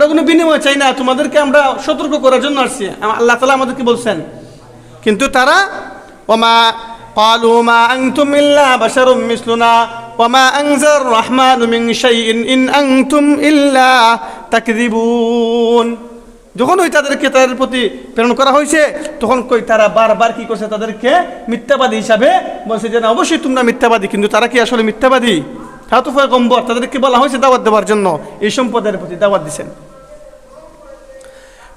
আমরা কোনো বিনিময় চাই না, তোমাদেরকে আমরা সতর্ক করার জন্য আসছি, আল্লাহ তাআলা আমাদেরকে বলছেন। কিন্তু তারা ওমা ক্বালু মা আনতুম ইল্লা বাশারুম মিসলুনা ওমা আনজার রাহমানু মিন শাইইন ইন আনতুম ইল্লা তাকযিবুন। যখন ওই তাদেরকে তাদের প্রতি প্রেরণ করা হয়েছে তখন কই তারা বারবার কি করছে, তাদেরকে মিথ্যাবাদী হিসাবে বলছে যে না অবশ্যই তোমরা মিথ্যাবাদী। কিন্তু তারা কি আসলে মিথ্যাবাদী? তারা তো পয়গম্বর, তাদেরকে বলা হয়েছে দাওয়াত দেওয়ার জন্য, এই সম্প্রদায়ের প্রতি দাওয়াত দিচ্ছেন।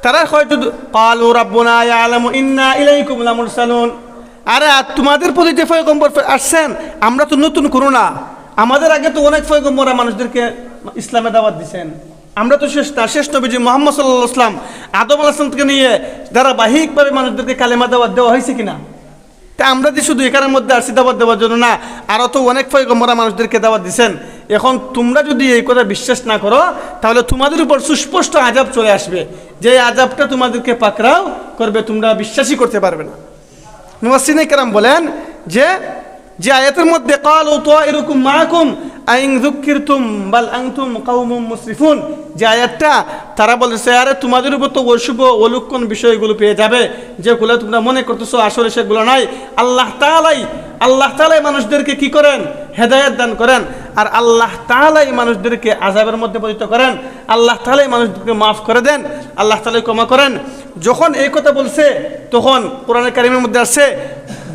তারা হয়তো ক্বালু রাব্বুনা ইয়ালামু ইন্না ইলাইকুম লামুরসালুন, আরে তোমাদের প্রতি যে পয়গম্বর আসছেন আমরা তো নতুন করো না, আমাদের আগে তো অনেক পয়গম্বররা মানুষদেরকে ইসলামে দাওয়াত দিচ্ছেন। আমরা তো শেষ নবীজি মুহাম্মদ সাল্লাল্লাহু আলাইহি ওয়াসাল্লাম আদম আলাইহিস সালাম থেকে নিয়ে ধারাবাহিকভাবে মানুষদেরকে কালেমা দাওয়াত দেওয়া হয়েছে কিনা? তা আমরা যে শুধু এখানের মধ্যে আসছি দাওয়াত দেওয়ার জন্য না, আরও তো অনেক পয়গম্বররা মানুষদেরকে দাওয়াত দিচ্ছেন। এখন তোমরা যদি এই কথা বিশ্বাস না করো তাহলে তোমাদের উপর সুস্পষ্ট আযাব চলে আসবে, যে আযাবটা তোমাদেরকে পাকড়াও করবে, তোমরা বিশ্বাসই করতে পারবে না। মুফাসসিরিনে কেরাম বলেন যে আয়াতের মধ্যে ক্বালু তায়রুকুম মাআকুম আইন যুক্কিরতুম বাল আনতুম কওমুম মুসরিফুন, যে আয়াতটা তারা বলেছে আরে তোমাদের উপর তো অশুভ অলক্ষণ বিষয়গুলো পেয়ে যাবে, যেগুলো তোমরা মনে করতেছো আসলে সেগুলো নাই। আল্লাহ তাআলাই মানুষদেরকে কি করেন? হেদায়েত দান করেন, আর আল্লাহ তাআলাই মানুষদেরকে আযাবের মধ্যে পতিত করেন, আল্লাহ তাআলাই মানুষদেরকে মাফ করে দেন, আল্লাহ তাআলাই ক্ষমা করেন। যখন এই কথা বলছে তখন কোরআনে কারিমের মধ্যে আসছে,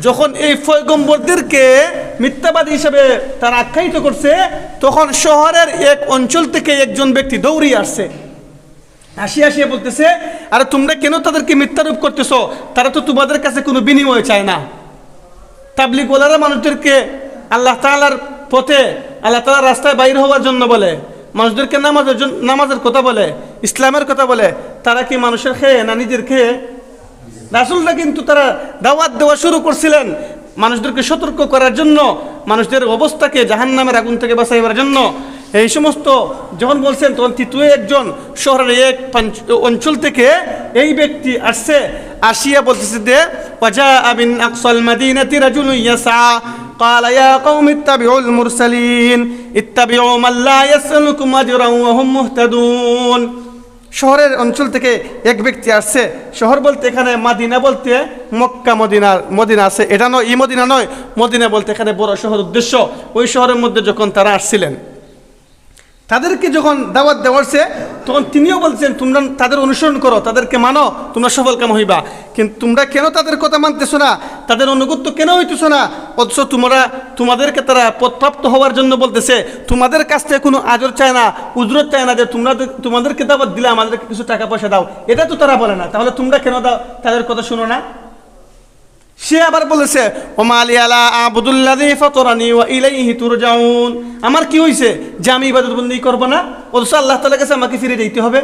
যখন এই পয়গম্বরদেরকে মিথ্যাবাদী হিসেবে তারা আখ্যায়িত করছে তখন শহরের এক অঞ্চল থেকে একজন ব্যক্তি দৌড়িয়ে আসছে, আসিয়া বলতেছে আরে তোমরা কেন তাদেরকে মিথ্যারূপ করতেছো? তারা তো তোমাদের কাছে কোনো বিনিময় চায় না। তাবলীগওয়ালারা মানুষদেরকে আল্লাহ তাআলার পথে, আল্লাহ তাআলার রাস্তায় বাইর হওয়ার জন্য বলে, মানুষদেরকে নামাজের কথা বলে, ইসলামের কথা বলে, তারা কি মানুষের খেয়ে না নিজের খেয়ে? রাসূলরা কিন্তু তারা দাওয়াত দেওয়া শুরু করছিলেন মানুষদেরকে সতর্ক করার জন্য, মানুষদের অবস্থাকে জাহান্নামের আগুন থেকে বাঁচাইবার জন্য। এই সমস্ত যখন বলছেন তখন তৃতীয় একজন শহরের এক অঞ্চল থেকে এই ব্যক্তি আসছে, আসিয়া বলতেছে যে ওয়াজাআ মিন আকসাল মাদিনাতি রাজুলুন ইয়াসআ قال يا قوم اتبعوا المرسلين اتبعوا من لا يسألكم أجرا وهم مهتدون। শহরের অঞ্চল থেকে এক ব্যক্তি আসছে, শহর বলতে এখানে মাদিনা বলতে মক্কা মদিনা আছে, এটা নয়, এই মদিনা নয়, মদিনা বলতে এখানে বড় শহর উদ্দেশ্য। ওই শহরের মধ্যে যখন তারা আসছিলেন তাদেরকে যখন দাওয়াত দেওয়াছে তখন তিনিও বলছেন তোমরা তাদের অনুসরণ করো, তাদেরকে মানো, তোমরা সফলকাম হইবা। কিন্তু তোমরা কেন তাদের কথা মানতেছো না, তাদের অনুগত্য কেন হইতেছো না? অথচ তোমাদেরকে তারা পদপ্রাপ্ত হওয়ার জন্য বলতেছে, তোমাদের কাছ থেকে কোনো আজর চায় না, উজরত চায় না যে তোমাদেরকে দাওয়াত দিলে আমাদেরকে কিছু টাকা পয়সা দাও, এটা তো তারা বলে না। তাহলে তোমরা কেন তাদের কথা শুনো না? সে আবার বলেছে ওমা আলিয়া লা আবুদুল্লাযী ফাতারানি ওয়া ইলাইহি তুরজাউন, আমার কি হইছে যে আমি ইবাদত বন্দেগী করব না, অথচ আল্লাহ তাআলার কাছে আমাকে ফিরে যেতে হবে?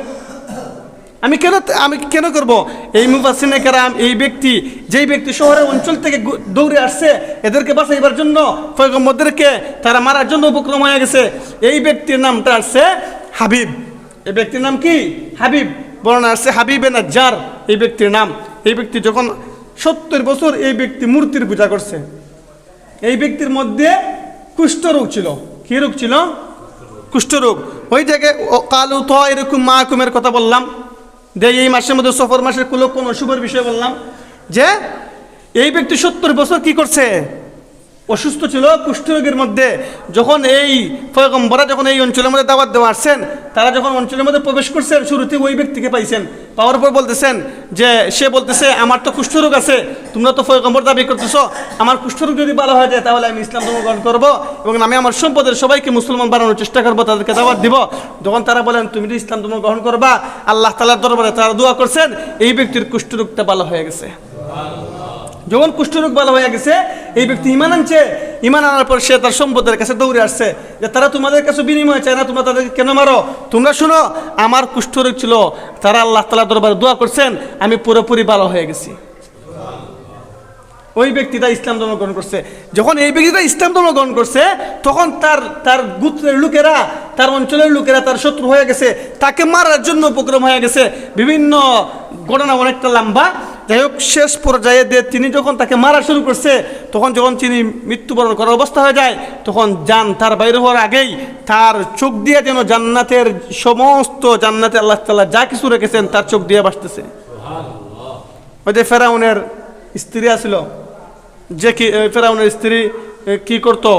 আমি কেন করব? এই মুফাসসিরিনে কেরাম যেই ব্যক্তি শহরের অঞ্চল থেকে দৌড়ে আসছে এদেরকে বাঁচাইবার জন্য, পয়গম্বরদেরকে তারা মারার জন্য উপক্রম হয়ে গেছে, এই ব্যক্তির নামটা আসছে হাবিব। এই ব্যক্তির নাম কি? হাবিব। বর্ণনা আসছে হাবিবে নাজ্জার এই ব্যক্তির নাম। এই ব্যক্তি যখন 70 বছর এই ব্যক্তি মূর্তির পূজা করছে, এই ব্যক্তির মধ্যে কুষ্ঠরোগ ছিল। কি রোগ ছিল? কুষ্ঠরোগ। ওই জায়গায় ক্বালু তায়রুকুম মাআকুমের কথা বললাম, এই মাসের মধ্যে সফর মাসের কোন অশুভের বিষয় বললাম, যে এই ব্যক্তি 70 বছর কি করছে? অসুস্থ ছিল কুষ্ঠরোগের মধ্যে। যখন এই পয়গম্বররা যখন এই অঞ্চলের মধ্যে দাওয়াত দেওয়া আসছেন, তারা যখন অঞ্চলের মধ্যে প্রবেশ করছেন শুরুতে ওই ব্যক্তিকে পাইছেন, পাওয়ার পর বলতেছেন যে সে বলতেছে আমার তো কুষ্ঠরোগ আছে, তোমরা তো পয়গম্বর দাবি করতেছো, আমার কুষ্ঠরোগ যদি ভালো হয়ে যায় তাহলে আমি ইসলাম ধর্ম গ্রহণ করবো এবং আমি আমার সম্পদের সবাইকে মুসলমান বানানোর চেষ্টা করবো, তাদেরকে দাওয়াত দিব। যখন তারা বলেন তুমি যদি ইসলাম ধর্ম গ্রহণ করবা, আল্লাহ তাআলার দরবারে তারা দোয়া করছেন, এই ব্যক্তির কুষ্ঠরোগটা ভালো হয়ে গেছে। যখন কুষ্ঠরোগ ভালো হয়ে গেছে এই ব্যক্তি ঈমান আনছে, ঈমান আনার পর সে তার সম্পদের কাছে দৌড়ে আসছে যে তারা তোমাদের কাছে বিনিময় চায় না, তোমরা তাদেরকে কেন মারো? তোমরা শুনো, আমার কুষ্ঠরোগ ছিল, তারা আল্লাহ তাআলার দরবারে দোয়া করছেন, আমি পুরোপুরি ভালো হয়ে গেছি। ওই ব্যক্তিটা ইসলাম ধর্ম গ্রহণ করছে। যখন এই ব্যক্তিটা ইসলাম ধর্ম গ্রহণ করছে তখন তার গোত্রের লোকেরা, তার অঞ্চলের লোকেরা তার শত্রু হয়ে গেছে, তাকে মারার জন্য উপক্রম হয়ে গেছে। বিভিন্ন ঘটনা অনেকটা লম্বা, যাই হোক শেষ পর্যায়ে তিনি যখন তাকে মারা শুরু করছে, তখন যখন তিনি মৃত্যুবরণ করার অবস্থা হয়ে যায়, তখন জান তার বাইরে হওয়ার আগেই তার চোখ দিয়ে যেন জান্নাতের সমস্ত জান্নাতে আল্লাহ তাআলা যা কিছু রেখেছেন তার চোখ দিয়ে ভাসতেছে। ওই যে ফেরাউনের স্ত্রী আছিল, যে কি ফেরাউনের স্ত্রী কি করতো,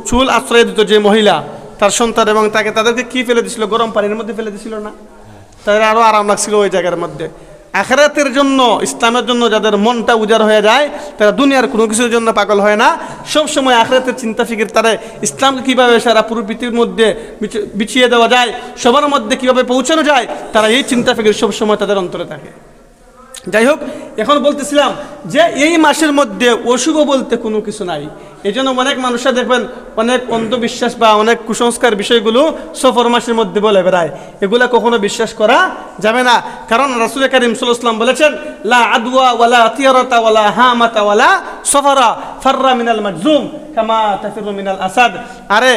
চুল আশ্রয় দিত যে মহিলা, তার সন্তান, এবং তাদেরকে কি ফেলে দিছিল, গরম পানির মধ্যে ফেলে দিছিল না? তাদের আরও আরাম লাগছিল ওই জায়গার মধ্যে। আখিরাতের জন্য, ইসলামের জন্য যাদের মনটা উজাড় হয়ে যায়, তারা দুনিয়ার কোনো কিছুর জন্য পাগল হয় না। সব সময় আখিরাতের চিন্তা ফিকির, তারা ইসলামকে কীভাবে সারা পুরো পৃথিবীর মধ্যে বিছিয়ে দেওয়া যায়, সবার মধ্যে কীভাবে পৌঁছানো যায়, তারা এই চিন্তা ফিকির সব সময় তাদের অন্তরে থাকে। যাই হোক, এখন বলতেছিলাম যে এই মাসের মধ্যে অশুভ বলতে কোনো কিছু নাই। এই জন্য অনেক মানুষরা দেখবেন অনেক অন্ধবিশ্বাস বা অনেক কুসংস্কার বিষয়গুলো সফর মাসের মধ্যে বলে বেড়ায়। এগুলা কখনো বিশ্বাস করা যাবে না, কারণ রাসূল কারীম সাল্লাল্লাহু আলাইহি ওয়াসাল্লাম বলেছেন, লা আদওয়া ওয়ালা তিয়ারাতা ওয়ালা হামাতা ওয়ালা সফরা ফাররা মিনাল মাজজুম কামা তাফিরু মিনাল আসাদ। আরে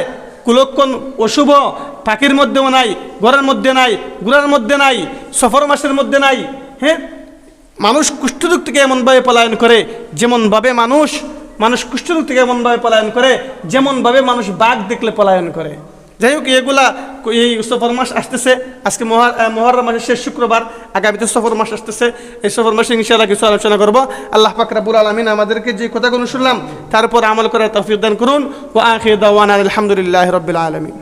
কুলক্ষণ অশুভ পাখির মধ্যেও নাই, ঘরের মধ্যে নাই, গুড়ার মধ্যে নাই, সফর মাসের মধ্যে নাই। হ্যাঁ, মানুষ কুষ্ঠরোগ থেকে এমনভাবে পলায়ন করে যেমনভাবে মানুষ কুষ্ঠরোগ থেকে এমনভাবে পলায়ন করে যেমনভাবে মানুষ বাঘ দেখলে পলায়ন করে। যাই হোক, এগুলা এই সফর মাস আসতেছে, আজকে মুহররম মাসের শেষ শুক্রবার, আগামীতে সফর মাস আসতেছে। এই সফর মাসে ইনশাআল্লাহ কিছু আলোচনা করব। আল্লাহ পাক রব্বুল আলামিন আমাদেরকে যে কথাগুলো শুনলাম তার উপর আমল করার তৌফিক দান করুন। ওয়া আখিরু দাওয়ানা আলহামদুলিল্লাহি রাব্বিল আলামিন।